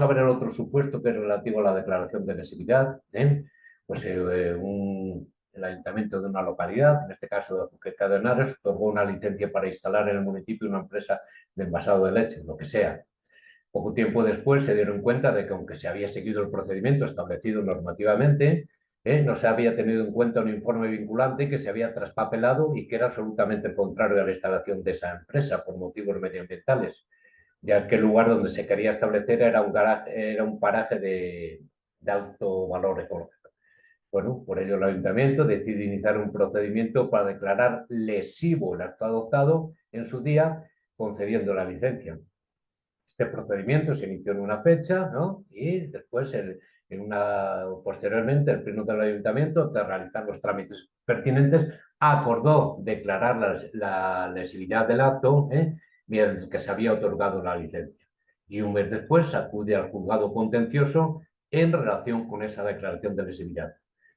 a ver el otro supuesto que es relativo a la declaración de lesividad. Pues el ayuntamiento de una localidad, en este caso de Azuqueca de Henares, otorgó una licencia para instalar en el municipio una empresa de envasado de leche, lo que sea. Poco tiempo después se dieron cuenta de que aunque se había seguido el procedimiento establecido normativamente, no se había tenido en cuenta un informe vinculante que se había traspapelado y que era absolutamente contrario a la instalación de esa empresa por motivos medioambientales, ya que el lugar donde se quería establecer era un paraje de alto valor ecológico. Bueno, por ello el ayuntamiento decide iniciar un procedimiento para declarar lesivo el acto adoptado en su día, concediendo la licencia. Este procedimiento se inició en una fecha, ¿no? Y después, posteriormente, el pleno del ayuntamiento, tras realizar los trámites pertinentes, acordó declarar la lesividad del acto, mientras que se había otorgado la licencia. Y un mes después acude al juzgado contencioso en relación con esa declaración de lesividad.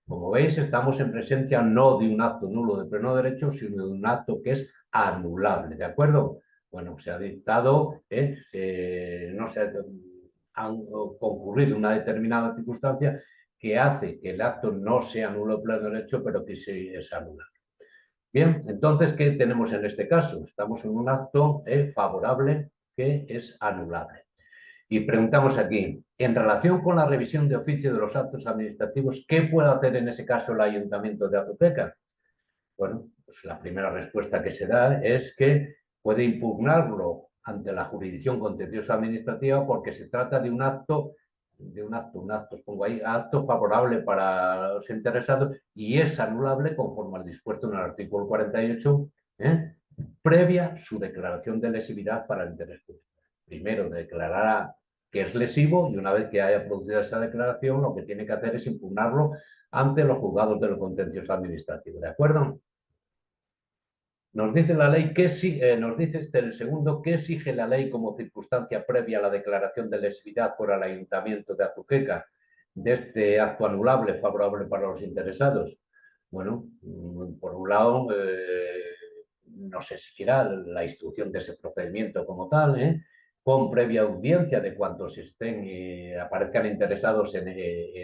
Como veis, estamos en presencia no de un acto nulo de pleno derecho, sino de un acto que es anulable, ¿de acuerdo? Bueno, se ha dictado, no se ha concurrido una determinada circunstancia que hace que el acto no sea nulo de pleno derecho, pero que sí es anulable. Bien, entonces, ¿qué tenemos en este caso? Estamos en un acto favorable que es anulable. Y preguntamos aquí, en relación con la revisión de oficio de los actos administrativos, ¿qué puede hacer en ese caso el Ayuntamiento de Azuqueca? Bueno, pues la primera respuesta que se da es que puede impugnarlo ante la jurisdicción contenciosa administrativa porque se trata de un acto, pongo ahí, acto favorable para los interesados y es anulable conforme al dispuesto en el artículo 48, previa su declaración de lesividad para el interés público. Primero declarará que es lesivo y una vez que haya producido esa declaración, lo que tiene que hacer es impugnarlo ante los juzgados de lo contencioso administrativo. ¿De acuerdo? Nos dice la ley nos dice el segundo, ¿qué exige la ley como circunstancia previa a la declaración de lesividad por el Ayuntamiento de Azuqueca de este acto anulable favorable para los interesados? Bueno, por un lado, no sé siquiera la instrucción de ese procedimiento como tal, con previa audiencia de cuantos aparezcan interesados en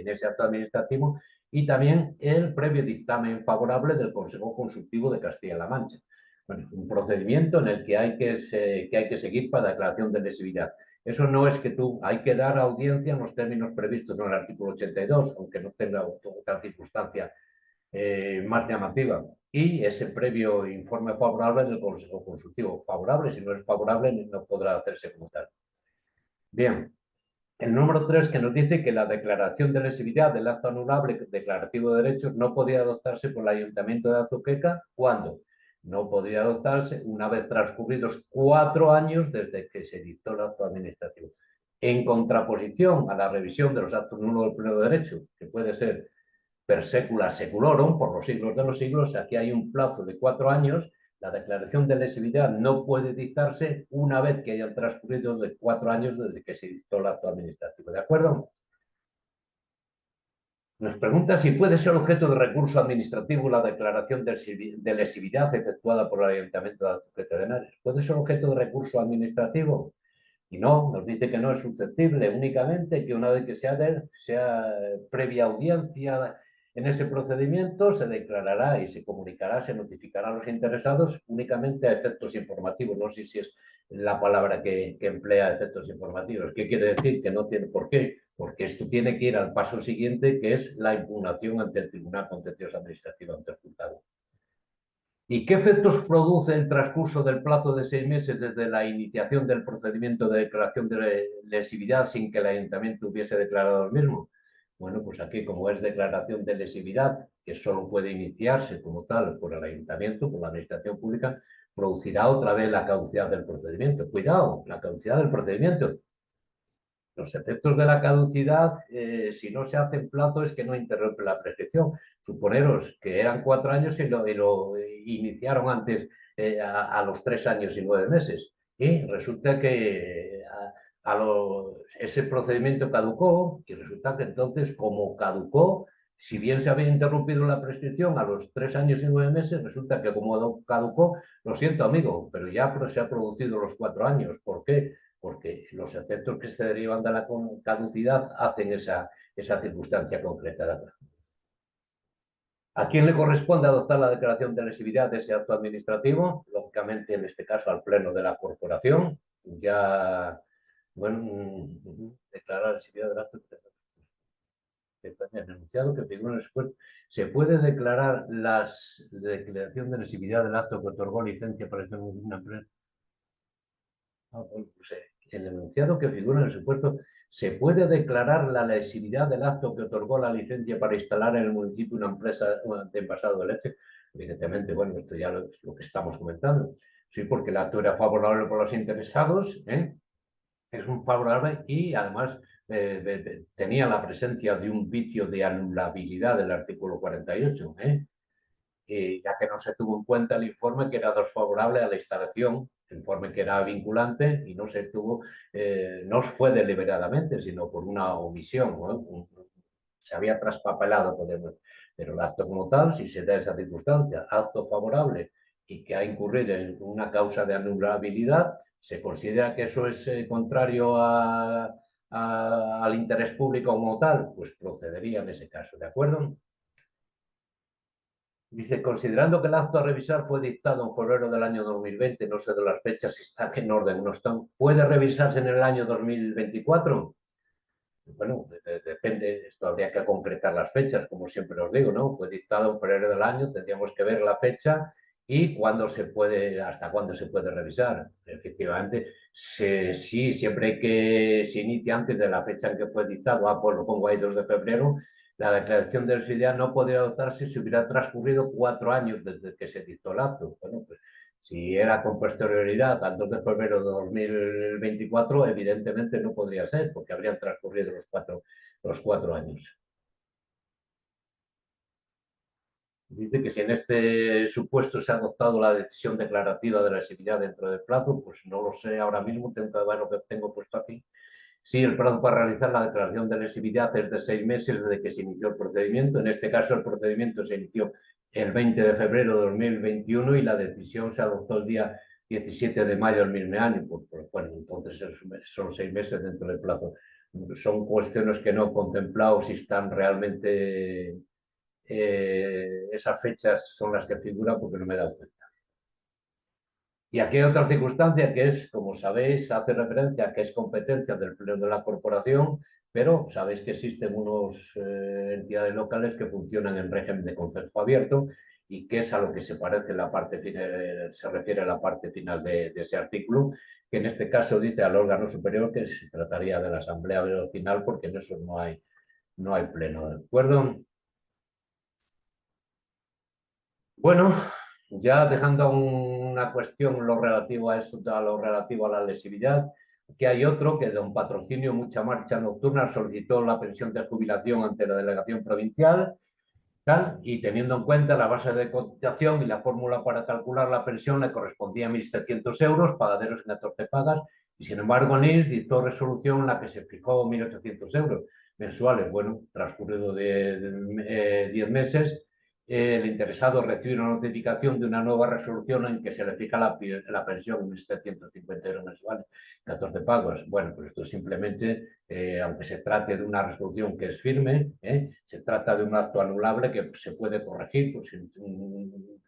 ese acto administrativo y también el previo dictamen favorable del Consejo Consultivo de Castilla-La Mancha. Bueno, un procedimiento en el que hay que seguir para declaración de lesividad. Eso no es que hay que dar audiencia en los términos previstos en el artículo 82, aunque no tenga otra circunstancia más llamativa. Y ese previo informe favorable del Consejo Consultivo. Favorable, si no es favorable, no podrá hacerse como tal. Bien, el número 3 que nos dice que la declaración de lesividad del acto anulable declarativo de derechos no podía adoptarse por el Ayuntamiento de Azuqueca. ¿Cuándo? No podría adoptarse una vez transcurridos 4 años desde que se dictó el acto administrativo. En contraposición a la revisión de los actos nulos del pleno de derecho, que puede ser per secula seculorum, por los siglos de los siglos, aquí hay un plazo de 4 años. La declaración de lesividad no puede dictarse una vez que hayan transcurrido de 4 años desde que se dictó el acto administrativo. ¿De acuerdo? Nos pregunta si puede ser objeto de recurso administrativo la declaración de lesividad efectuada por el Ayuntamiento de Azuqueca de Henares. ¿Puede ser objeto de recurso administrativo? Y no, nos dice que no es susceptible, únicamente que una vez que sea previa audiencia en ese procedimiento, se declarará y se comunicará, se notificará a los interesados únicamente a efectos informativos. No sé si es la palabra que emplea efectos informativos. ¿Qué quiere decir? Que no tiene por qué. Porque esto tiene que ir al paso siguiente, que es la impugnación ante el Tribunal Contencioso Administrativo, ante el juzgado. ¿Y qué efectos produce el transcurso del plazo de 6 meses desde la iniciación del procedimiento de declaración de lesividad sin que el ayuntamiento hubiese declarado el mismo? Bueno, pues aquí, como es declaración de lesividad, que solo puede iniciarse como tal por el ayuntamiento, por la administración pública, producirá otra vez la caducidad del procedimiento. Cuidado, la caducidad del procedimiento. Los efectos de la caducidad, si no se hace en plazo, es que no interrumpe la prescripción. Suponeros que eran 4 años y lo iniciaron antes a los 3 años y 9 meses. Y resulta que ese procedimiento caducó y resulta que entonces, como caducó, si bien se había interrumpido la prescripción a los 3 años y 9 meses, resulta que como caducó, lo siento amigo, pero ya se ha producido los 4 años. ¿Por qué? porque los efectos que se derivan de la caducidad hacen esa circunstancia concreta. ¿A quién le corresponde adoptar la declaración de lesividad de ese acto administrativo? Lógicamente, en este caso, al Pleno de la Corporación. Ya, bueno, declarar lesividad del acto. El enunciado que figura en el expuesto. ¿Se puede declarar la declaración de lesividad del acto que otorgó licencia para una empresa? El enunciado que figura en el supuesto, ¿se puede declarar la lesividad del acto que otorgó la licencia para instalar en el municipio una empresa de envasado de leche? Evidentemente, bueno, esto ya es lo que estamos comentando. Sí, porque el acto era favorable por los interesados, es un favorable y además tenía la presencia de un vicio de anulabilidad del artículo 48, ya que no se tuvo en cuenta el informe que era desfavorable a la instalación, el informe que era vinculante y no se tuvo, no fue deliberadamente, sino por una omisión, ¿no? Se había traspapelado, podemos, pero el acto como tal, si se da esa circunstancia, acto favorable y que ha incurrido en una causa de anulabilidad, se considera que eso es contrario al interés público como tal, pues procedería en ese caso, ¿de acuerdo? Dice, considerando que el acto a revisar fue dictado en febrero del año 2020, no sé de las fechas si están en orden o no están, ¿puede revisarse en el año 2024? Bueno, depende, esto habría que concretar las fechas, como siempre os digo, ¿no? Fue dictado en febrero del año, tendríamos que ver la fecha y cuándo se puede, hasta cuándo se puede revisar. Efectivamente, sí, siempre que se inicia antes de la fecha en que fue dictado, pues lo pongo ahí 2 de febrero, la declaración de necesidad no podría adoptarse si hubiera transcurrido 4 años desde que se dictó el acto. Bueno, pues si era con posterioridad al 2 de febrero de 2024, evidentemente no podría ser, porque habrían transcurrido los cuatro años. Dice que si en este supuesto se ha adoptado la decisión declarativa de la lesividad dentro del plazo, pues no lo sé ahora mismo, tengo que ver lo que tengo puesto aquí. Sí, el plazo para realizar la declaración de lesividad es de 6 meses desde que se inició el procedimiento. En este caso, el procedimiento se inició el 20 de febrero de 2021 y la decisión se adoptó el día 17 de mayo del mismo año. Bueno, entonces son 6 meses dentro del plazo. Son cuestiones que no he contemplado si están realmente esas fechas son las que figuran porque no me he dado cuenta. Y aquí hay otra circunstancia que es, como sabéis, hace referencia a que es competencia del Pleno de la Corporación, pero sabéis que existen unas entidades locales que funcionan en régimen de concepto abierto y que es a lo que se parece la parte final, se refiere a la parte final de ese artículo, que en este caso dice al órgano superior que se trataría de la Asamblea Vecinal porque en eso no hay pleno, ¿de acuerdo? Bueno, ya dejando una cuestión lo relativo a eso, a lo relativo a la lesividad, que hay otro que don Patrocinio Mucha Marcha Nocturna solicitó la pensión de jubilación ante la delegación provincial, tal, y teniendo en cuenta la base de cotización y la fórmula para calcular la pensión le correspondía a 1.700 euros, pagaderos en 14 pagas, y sin embargo NIS dictó resolución en la que se fijó 1.800 euros mensuales. Bueno, transcurrido de 10 meses, el interesado recibe una notificación de una nueva resolución en que se le fija la pensión en 1.750 euros mensuales, 14 pagos. Bueno, pues esto simplemente, aunque se trate de una resolución que es firme, se trata de un acto anulable que se puede corregir pues, un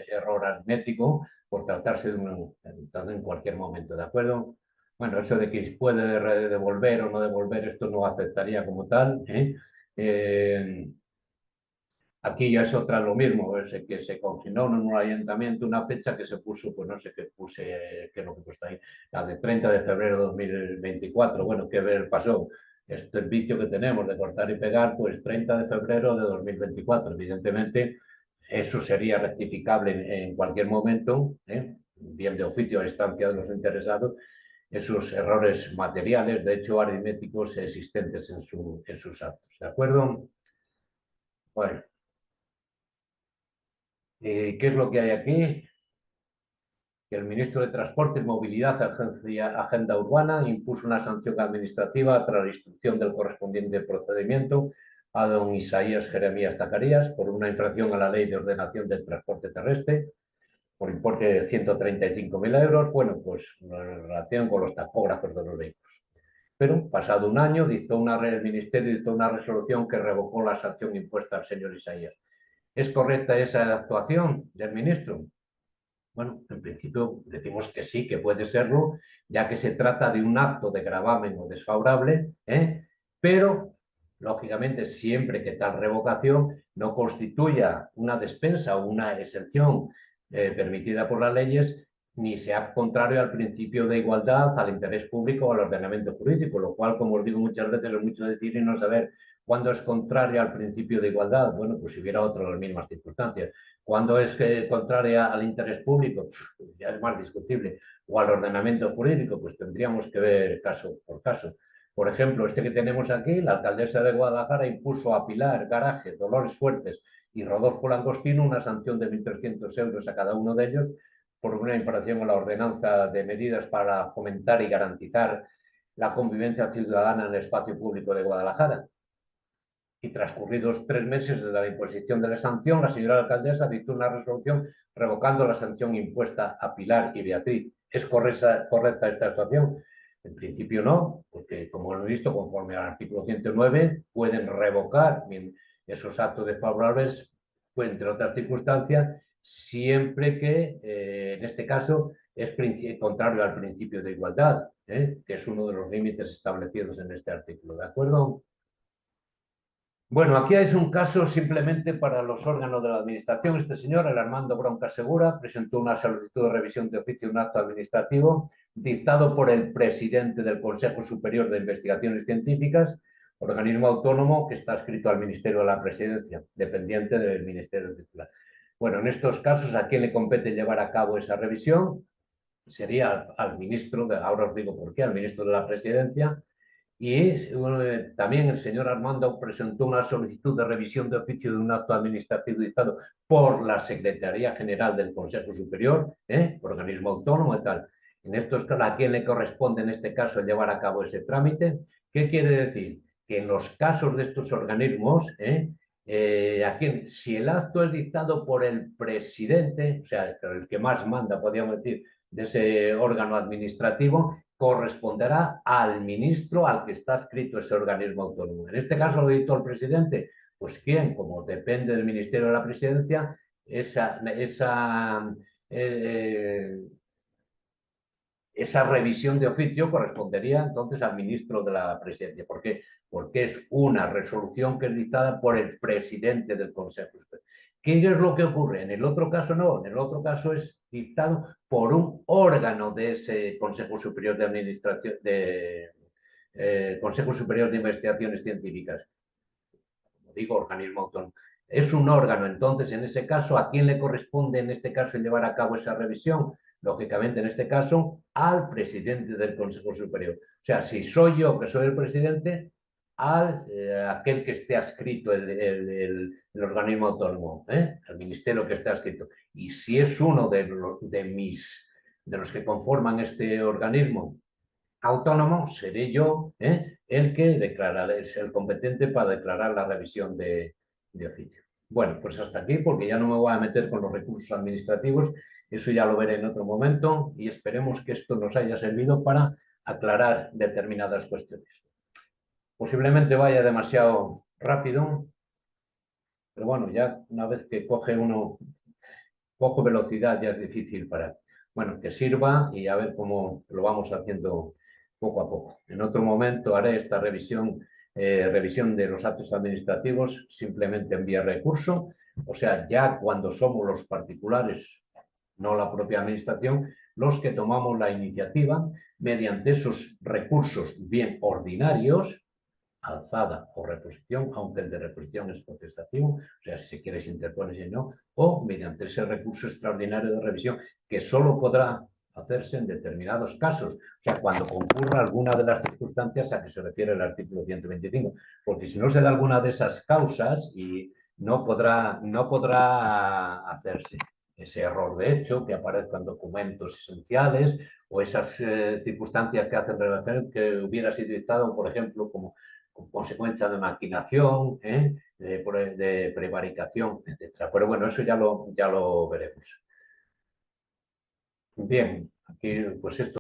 error aritmético por tratarse de un en cualquier momento, ¿de acuerdo? Bueno, eso de que puede devolver o no devolver, esto no afectaría como tal, aquí ya es otra lo mismo, es que se consignó en un ayuntamiento una fecha que se puso, pues no sé qué puse, qué es lo que puesto ahí, la de 30 de febrero de 2024. Bueno, ¿qué pasó? Este vicio que tenemos de cortar y pegar, pues 30 de febrero de 2024. Evidentemente, eso sería rectificable en cualquier momento, bien de oficio a instancia de los interesados, esos errores materiales, de hecho aritméticos existentes en sus actos. ¿De acuerdo? Bueno. ¿Qué es lo que hay aquí? Que el ministro de Transporte y Movilidad, Agenda Urbana, impuso una sanción administrativa tras la instrucción del correspondiente procedimiento a don Isaías Jeremías Zacarías por una infracción a la Ley de Ordenación del Transporte Terrestre, por importe de 135.000 euros, bueno, pues en relación con los tacógrafos de los vehículos. Pero, pasado un año, el Ministerio dictó una resolución que revocó la sanción impuesta al señor Isaías. ¿Es correcta esa actuación del ministro? Bueno, en principio decimos que sí, que puede serlo, ya que se trata de un acto de gravamen o desfavorable, pero, lógicamente, siempre que tal revocación no constituya una despensa o una exención permitida por las leyes, ni sea contrario al principio de igualdad, al interés público o al ordenamiento jurídico, lo cual, como os digo muchas veces, es mucho decir y no saber cuándo es contrario al principio de igualdad. Bueno, pues si hubiera otro en las mismas circunstancias. Cuando es contraria al interés público, ya es más discutible, o al ordenamiento jurídico, pues tendríamos que ver caso por caso. Por ejemplo, este que tenemos aquí, la alcaldesa de Guadalajara impuso a Pilar, Garaje, Dolores Fuertes y Rodolfo Langostino una sanción de 1.300 euros a cada uno de ellos por una infracción a la ordenanza de medidas para fomentar y garantizar la convivencia ciudadana en el espacio público de Guadalajara. Y transcurridos 3 meses desde la imposición de la sanción, la señora alcaldesa dictó una resolución revocando la sanción impuesta a Pilar y Beatriz. ¿Es correcta esta actuación? En principio no, porque como hemos visto, conforme al artículo 109, pueden revocar esos actos desfavorables, pues, entre otras circunstancias, siempre que, en este caso, es contrario al principio de igualdad, que es uno de los límites establecidos en este artículo. ¿De acuerdo? Bueno, aquí es un caso simplemente para los órganos de la Administración. Este señor, el Armando Bronca Segura, presentó una solicitud de revisión de oficio de un acto administrativo dictado por el presidente del Consejo Superior de Investigaciones Científicas, organismo autónomo que está adscrito al Ministerio de la Presidencia, dependiente del Ministerio titular. Bueno, en estos casos, ¿a quién le compete llevar a cabo esa revisión? Sería al ministro, ahora os digo por qué, al ministro de la Presidencia. Y también el señor Armando presentó una solicitud de revisión de oficio de un acto administrativo dictado por la Secretaría General del Consejo Superior, organismo autónomo y tal. En estos casos, ¿a quién le corresponde en este caso llevar a cabo ese trámite? ¿Qué quiere decir? Que en los casos de estos organismos, si el acto es dictado por el presidente, o sea, el que más manda, podríamos decir, de ese órgano administrativo, corresponderá al ministro al que está adscrito ese organismo autónomo. En este caso lo dictó el presidente. Pues quién, como depende del Ministerio de la Presidencia, esa revisión de oficio correspondería entonces al ministro de la Presidencia. ¿Por qué? Porque es una resolución que es dictada por el presidente del Consejo. ¿Qué es lo que ocurre? En el otro caso no, en el otro caso es dictado por un órgano de ese Consejo Superior de Administración, Consejo Superior de Investigaciones Científicas. Como digo, organismo autónomo. Es un órgano, entonces, en ese caso, ¿a quién le corresponde en este caso llevar a cabo esa revisión? Lógicamente, en este caso, al presidente del Consejo Superior. O sea, si soy yo que soy el presidente, aquel que esté adscrito el organismo autónomo, el ministerio que esté adscrito. Y si es uno de los que conforman este organismo autónomo, seré yo el que declarará, es el competente para declarar la revisión de oficio. Bueno, pues hasta aquí, porque ya no me voy a meter con los recursos administrativos, eso ya lo veré en otro momento y esperemos que esto nos haya servido para aclarar determinadas cuestiones. Posiblemente vaya demasiado rápido, pero bueno, ya una vez que cojo velocidad ya es difícil parar. Bueno, que sirva y a ver cómo lo vamos haciendo poco a poco. En otro momento haré esta revisión de los actos administrativos simplemente en vía recurso, o sea, ya cuando somos los particulares, no la propia administración, los que tomamos la iniciativa mediante esos recursos bien ordinarios, alzada o reposición, aunque el de reposición es potestativo, o sea, si se quiere se interpone, si no, o mediante ese recurso extraordinario de revisión que solo podrá hacerse en determinados casos, o sea, cuando concurra alguna de las circunstancias a que se refiere el artículo 125, porque si no se da alguna de esas causas y no podrá hacerse ese error de hecho, que aparezcan documentos esenciales o esas circunstancias que hacen relación que hubiera sido dictado, por ejemplo, como consecuencia de maquinación, de prevaricación, etc. Pero bueno, eso ya lo veremos. Bien, aquí pues esto.